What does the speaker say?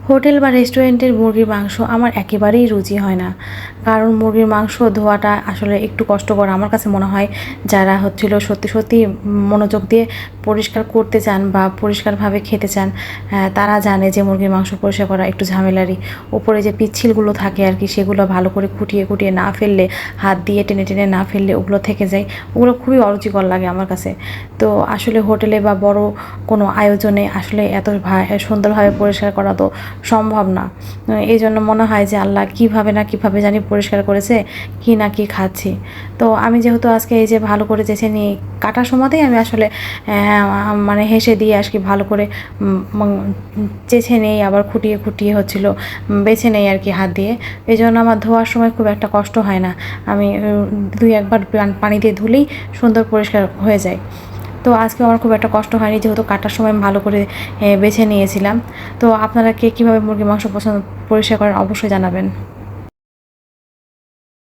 Hotel বা রেস্টুরেন্টের মুরগির মাংস আমার একেবারেই রুচি হয় না। কারণ মুরগির মাংস ধোয়াটা আসলে একটু কষ্টকর আমার কাছে মনে হয়। যারা সত্যি মনোযোগ দিয়ে পরিষ্কার করতে চান বা পরিষ্কারভাবে খেতে চান, তারা জানে যে মুরগির মাংস পরিষ্কার করা একটু ঝামেলারই। উপরে যে পিচ্ছিলগুলো থাকে আর কি, সেগুলো ভালো করে খুঁটিয়ে না ফেললে, হাত দিয়ে টেনে না ফেললে ওগুলো থেকে যায়। ওগুলো খুবই অরুচিকর লাগে আমার কাছে। তো আসলে হোটেলে বা বড় কোনো আয়োজনে আসলে এত সুন্দরভাবে পরিষ্কার করা তো সম্ভব না। এই জন্য মনে হয় যে আল্লাহ কীভাবে জানি পরিষ্কার করেছে, কী না কী খাচ্ছি। তো আমি যেহেতু আজকে এই যে ভালো করে চেঁচে নিই, কাটার সময়তেই আমি আসলে মানে হেসে দিয়ে আজকে ভালো করে চেঁচে নেই, আবার খুঁটিয়ে বেছে নেই আর কি হাত দিয়ে। এই জন্য আমার ধোয়ার সময় খুব একটা কষ্ট হয় না। আমি 2-1 বার পানি দিয়ে ধুলেই সুন্দর পরিষ্কার হয়ে যায়। তো আজকে আমার খুব একটা কষ্ট হয়নি, যেহেতু কাটার সময় আমি ভালো করে বেছে নিয়েছিলাম। তো আপনারা কে কীভাবে মুরগির মাংস পরিষ্কার করেন অবশ্যই জানাবেন।